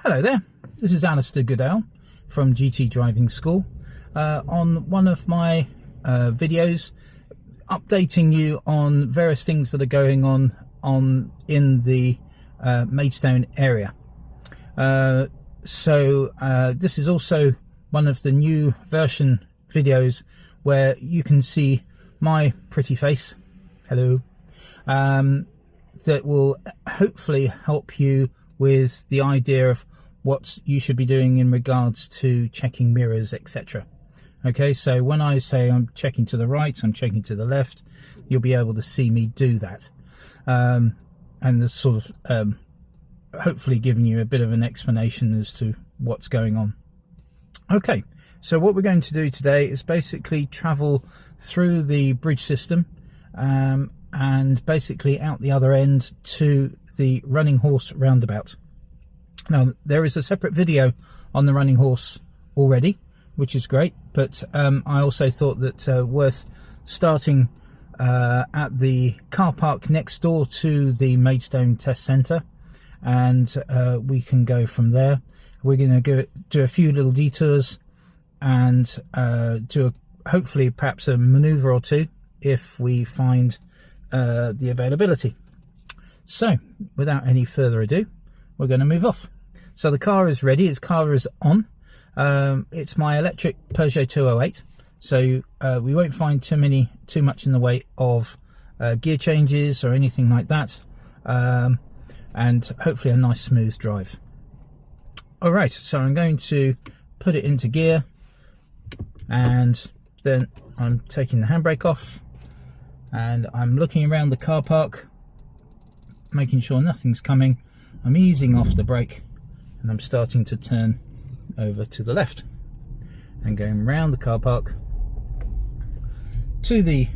Hello there, this is Alistair Goodale from GT Driving School. On one of my videos updating you on various things that are going on in the Maidstone area. This is also one of the new version videos where you can see my pretty face, hello, that will hopefully help you with the idea of what you should be doing in regards to checking mirrors, etc. Okay, so when I say I'm checking to the right, I'm checking to the left, you'll be able to see me do that, and the sort of hopefully giving you a bit of an explanation as to what's going on. Okay, so what we're going to do today is basically travel through the bridge system and basically out the other end to the Running Horse roundabout. Now, there is a separate video on the Running Horse already, which is great, but I also thought that worth starting at the car park next door to the Maidstone test centre, and we can go from there. We're going to do a few little detours and hopefully perhaps a manoeuvre or two if we find the availability. So without any further ado, we're going to move off. So the car is ready, its car is on. It's my electric Peugeot 208, so we won't find too much in the way of gear changes or anything like that, and hopefully a nice smooth drive. Alright, so I'm going to put it into gear, and then I'm taking the handbrake off, and I'm looking around the car park, making sure nothing's coming. I'm easing off the brake, and I'm starting to turn over to the left and going round the car park to the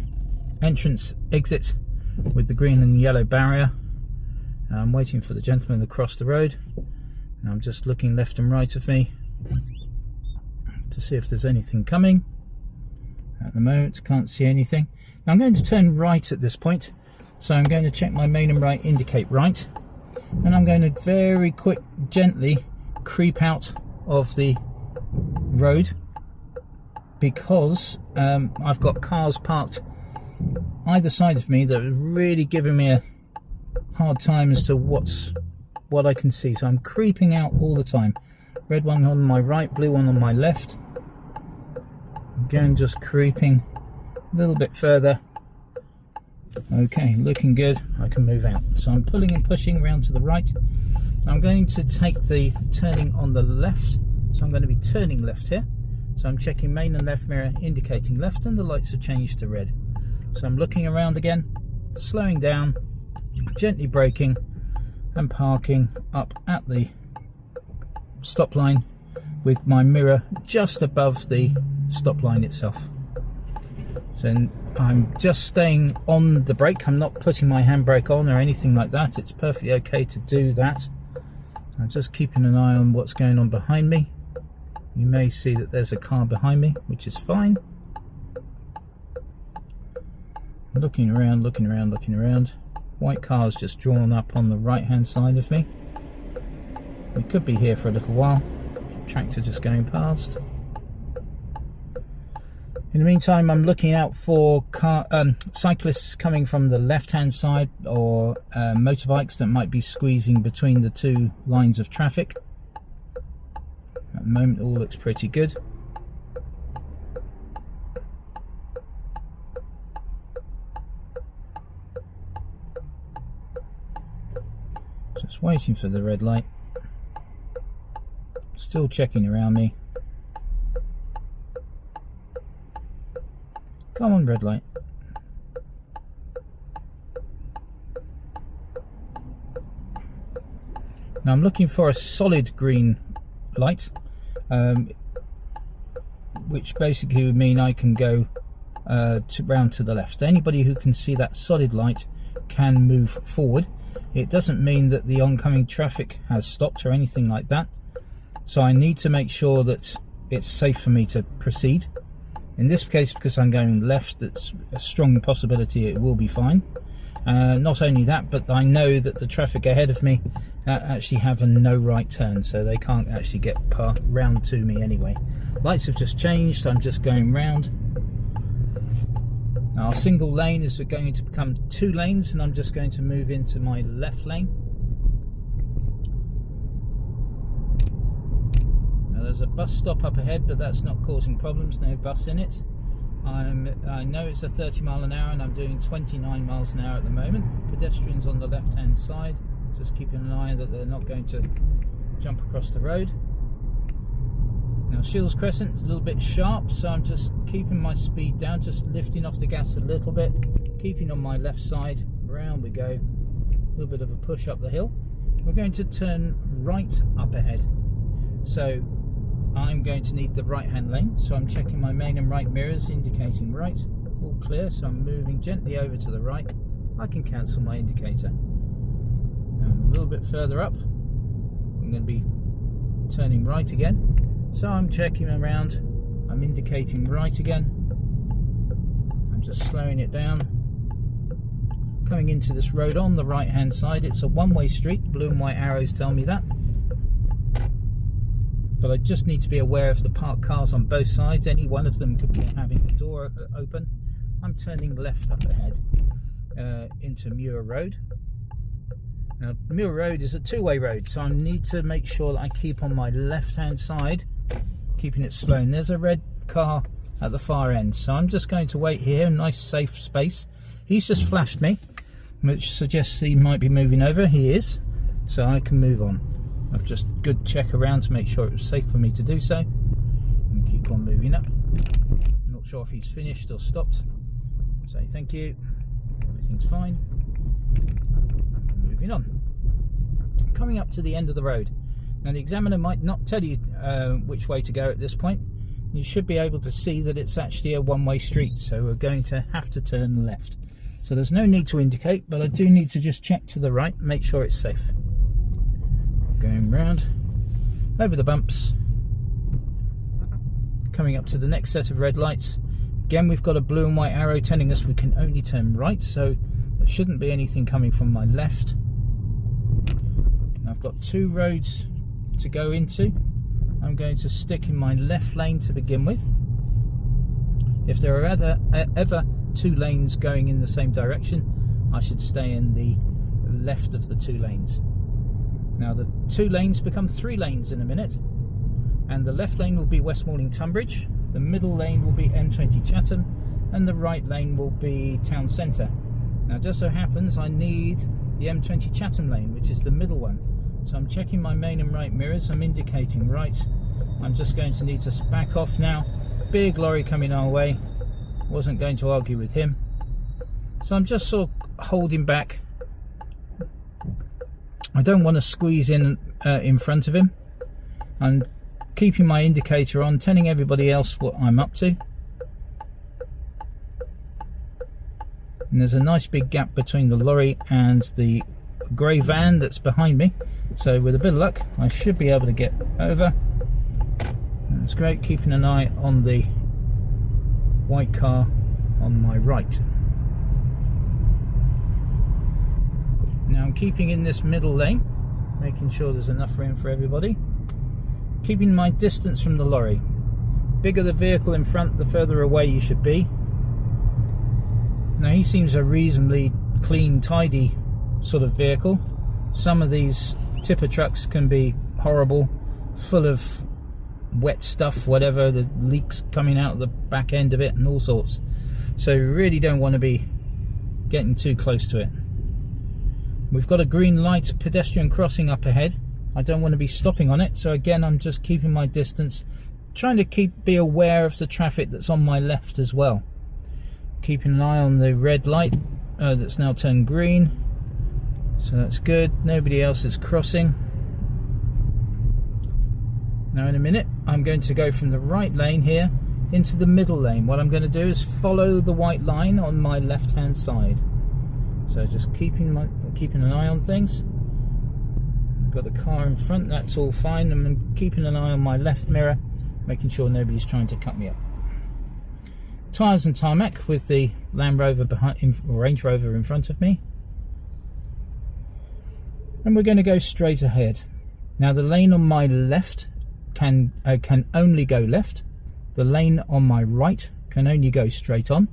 entrance exit with the green and yellow barrier. I'm waiting for the gentleman to cross the road, and I'm just looking left and right of me to see if there's anything coming. At the moment, can't see anything. Now I'm going to turn right at this point, so I'm going to check my main and right indicate right, and I'm going to very gently creep out of the road, because I've got cars parked either side of me that are really giving me a hard time as to what I can see. So I'm creeping out all the time. Red one on my right, blue one on my left. Again, just creeping a little bit further. Okay, looking good. I can move out. So I'm pulling and pushing around to the right. I'm going to take the turning on the left, so I'm going to be turning left here. So I'm checking main and left mirror indicating left, and the lights have changed to red. So I'm looking around again, slowing down, gently braking and parking up at the stop line with my mirror just above the stop line itself. So I'm just staying on the brake. I'm not putting my handbrake on or anything like that. It's perfectly okay to do that. I'm just keeping an eye on what's going on behind me. You may see that there's a car behind me, which is fine. Looking around, looking around, looking around. White car's just drawn up on the right hand side of me. We could be here for a little while. Tractor just going past. In the meantime, I'm looking out for cyclists coming from the left-hand side, or motorbikes that might be squeezing between the two lines of traffic. At the moment, all looks pretty good. Just waiting for the red light. Still checking around me. Come on, red light. Now I'm looking for a solid green light, which basically would mean I can go round to the left. Anybody who can see that solid light can move forward. It doesn't mean that the oncoming traffic has stopped or anything like that. So I need to make sure that it's safe for me to proceed. In this case, because I'm going left, it's a strong possibility it will be fine. Not only that, but I know that the traffic ahead of me actually have a no right turn, so they can't actually get round to me anyway. Lights have just changed, I'm just going round. Now our single lane is going to become 2 lanes, and I'm just going to move into my left lane. Now there's a bus stop up ahead, but that's not causing problems, no bus in it. I know it's a 30 mile an hour and I'm doing 29 miles an hour at the moment. Pedestrians on the left hand side, just keeping an eye that they're not going to jump across the road. Now Shields Crescent is a little bit sharp, so I'm just keeping my speed down, just lifting off the gas a little bit, keeping on my left side. Round we go, a little bit of a push up the hill. We're going to turn right up ahead, so I'm going to need the right hand lane, so I'm checking my main and right mirrors indicating right, all clear, so I'm moving gently over to the right. I can cancel my indicator. Now a little bit further up, I'm going to be turning right again, so I'm checking around, I'm indicating right again, I'm just slowing it down. Coming into this road on the right hand side, it's a one-way street, blue and white arrows tell me that. But I just need to be aware of the parked cars on both sides. Any one of them could be having the door open. I'm turning left up ahead into Muir Road. Now Muir Road is a 2-way road, so I need to make sure that I keep on my left hand side, keeping it slow. And there's a red car at the far end, so I'm just going to wait here, nice safe space. He's just flashed me, which suggests he might be moving over. He is, so I can move on. I've just good check around to make sure it was safe for me to do so, and keep on moving up. I'm not sure if he's finished or stopped. Say thank you, everything's fine. Moving on. Coming up to the end of the road. Now the examiner might not tell you which way to go at this point. You should be able to see that it's actually a one-way street, so we're going to have to turn left. So there's no need to indicate, but I do need to just check to the right, make sure it's safe. Going round over the bumps, coming up to the next set of red lights. Again, we've got a blue and white arrow telling us we can only turn right, so there shouldn't be anything coming from my left. Now I've got 2 roads to go into. I'm going to stick in my left lane to begin with. If there are ever 2 lanes going in the same direction, I should stay in the left of the 2 lanes. Now the 2 lanes become 3 lanes in a minute, and the left lane will be West Malling Tunbridge, the middle lane will be M20 Chatham, and the right lane will be Town Centre. Now just so happens I need the M20 Chatham lane, which is the middle one, so I'm checking my main and right mirrors, I'm indicating right. I'm just going to need to back off now. Big lorry coming our way, wasn't going to argue with him, so I'm just sort of holding back. I don't want to squeeze in front of him. I'm keeping my indicator on, telling everybody else what I'm up to. And there's a nice big gap between the lorry and the grey van that's behind me. So with a bit of luck, I should be able to get over. That's great, keeping an eye on the white car on my right. Now I'm keeping in this middle lane, making sure there's enough room for everybody. Keeping my distance from the lorry. Bigger the vehicle in front, the further away you should be. Now he seems a reasonably clean, tidy sort of vehicle. Some of these tipper trucks can be horrible, full of wet stuff, whatever, the leaks coming out of the back end of it and all sorts. So you really don't want to be getting too close to it. We've got a green light pedestrian crossing up ahead. I don't want to be stopping on it, so again I'm just keeping my distance, trying to be aware of the traffic that's on my left as well. Keeping an eye on the red light that's now turned green, so that's good. Nobody else is crossing. Now in a minute I'm going to go from the right lane here into the middle lane. What I'm going to do is follow the white line on my left hand side. So just keeping an eye on things. I've got the car in front, that's all fine. I'm keeping an eye on my left mirror, making sure nobody's trying to cut me up. Tyres and tarmac with the Land Rover behind, Range Rover in front of me. and we're going to go straight ahead. Now the lane on my left can only go left. The lane on my right can only go straight on.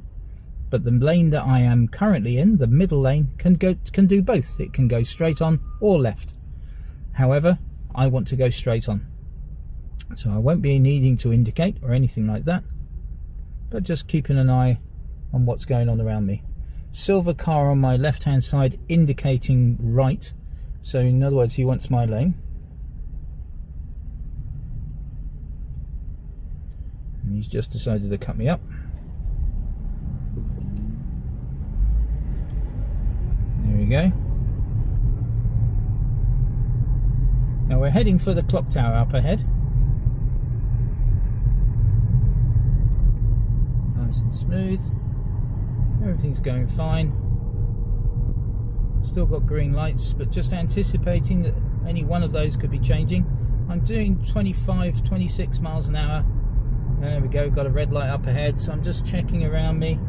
But the lane that I am currently in, the middle lane, can do both. It can go straight on or left. However, I want to go straight on. So I won't be needing to indicate or anything like that, but just keeping an eye on what's going on around me. Silver car on my left hand side indicating right. So in other words, he wants my lane. And he's just decided to cut me up. There we go. Now we're heading for the clock tower up ahead. Nice and smooth. Everything's going fine. Still got green lights, but just anticipating that any one of those could be changing. I'm doing 25, 26 miles an hour. There we go, got a red light up ahead, so I'm just checking around me,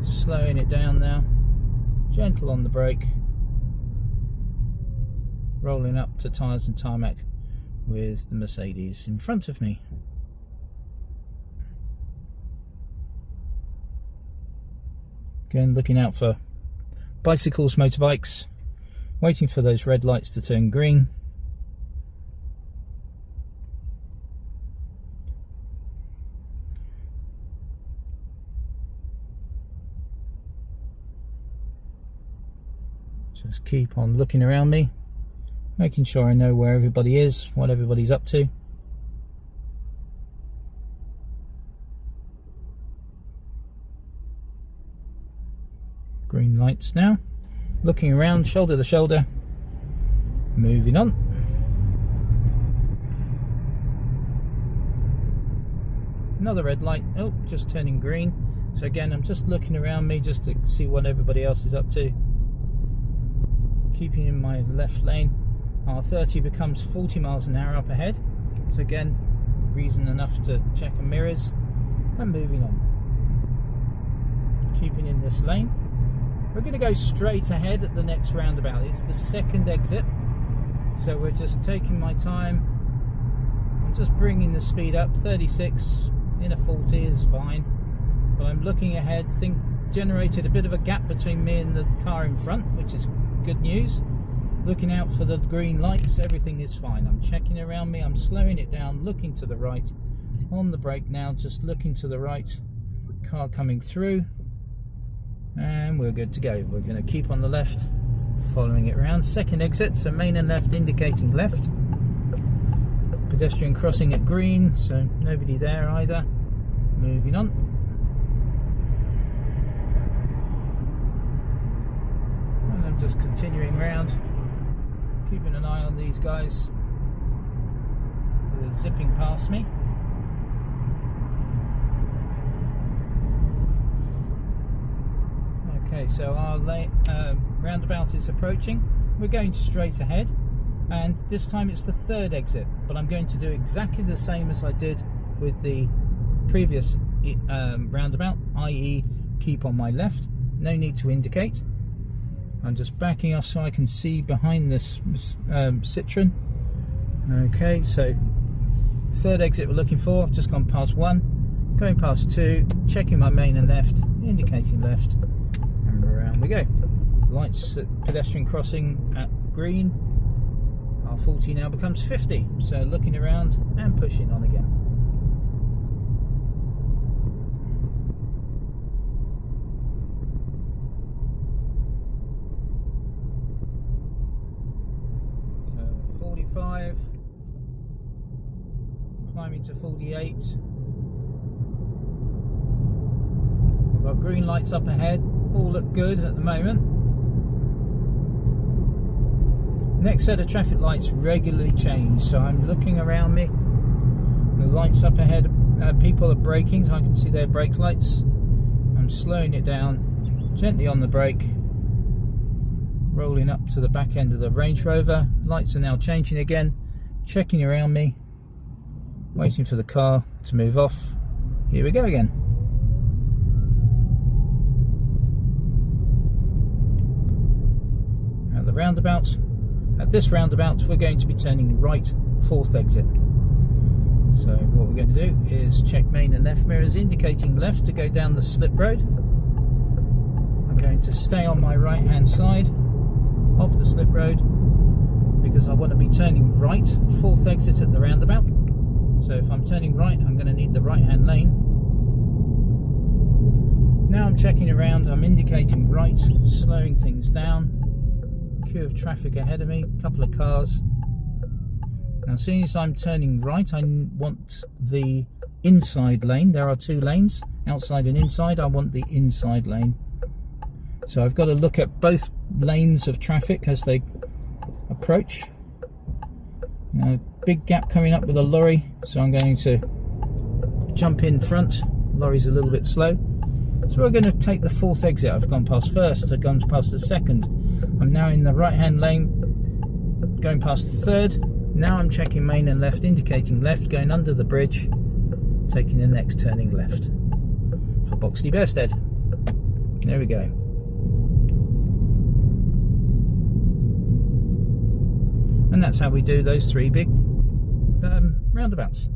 slowing it down now. Gentle on the brake, rolling up to tyres and tarmac with the Mercedes in front of me. Again, looking out for bicycles, motorbikes, waiting for those red lights to turn green. Just keep on looking around me, making sure I know where everybody is, what everybody's up to. Green lights now. Looking around, shoulder to shoulder. Moving on. Another red light. Oh, just turning green. So again, I'm just looking around me just to see what everybody else is up to. Keeping in my left lane. R30 becomes 40 miles an hour up ahead. So again, reason enough to check on mirrors. And moving on. Keeping in this lane. We're going to go straight ahead at the next roundabout. It's the second exit, so we're just taking my time. I'm just bringing the speed up. 36 in a 40 is fine, but I'm looking ahead. Generated a bit of a gap between me and the car in front, which is good news. Looking out for the green lights, everything is fine. I'm checking around me, I'm slowing it down, looking to the right. On the brake now, just looking to the right. Car coming through. And we're good to go. We're going to keep on the left, following it around. Second exit, so main and left indicating left. Pedestrian crossing at green, so nobody there either. Moving on. And I'm just continuing round, keeping an eye on these guys who are zipping past me. Okay, so our roundabout is approaching. We're going straight ahead, and this time it's the third exit, but I'm going to do exactly the same as I did with the previous roundabout, i.e. keep on my left. No need to indicate. I'm just backing off so I can see behind this Citroen. Okay, so third exit we're looking for. I've just gone past one, going past two, checking my main and left, indicating left. Around we go. Lights at pedestrian crossing at green. R40 now becomes 50. So looking around and pushing on again. So 45. Climbing to 48. We've got green lights up ahead. All look good at the moment. Next set of traffic lights regularly change, so I'm looking around me. The lights up ahead, people are braking, so I can see their brake lights. I'm slowing it down, gently on the brake, rolling up to the back end of the Range Rover. Lights are now changing again, checking around me, waiting for the car to move off. Here we go again. Roundabout, At this roundabout we're going to be turning right, 4th exit. So what we're going to do is check main and left mirrors indicating left to go down the slip road. I'm going to stay on my right hand side of the slip road because I want to be turning right, 4th exit at the roundabout. So if I'm turning right, I'm going to need the right hand lane. Now I'm checking around, I'm indicating right, slowing things down. Queue of traffic ahead of me, a couple of cars. Now seeing as I'm turning right, I want the inside lane. There are 2 lanes, outside and inside. I want the inside lane. So I've got to look at both lanes of traffic as they approach. Now big gap coming up with a lorry, so I'm going to jump in front. Lorry's a little bit slow. So we're going to take the 4th exit. I've gone past first, I've gone past the 2nd. I'm now in the right hand lane, going past the 3rd. Now I'm checking main and left, indicating left, going under the bridge, taking the next turning left for Boxley Bearstead. There we go. And that's how we do those 3 big roundabouts.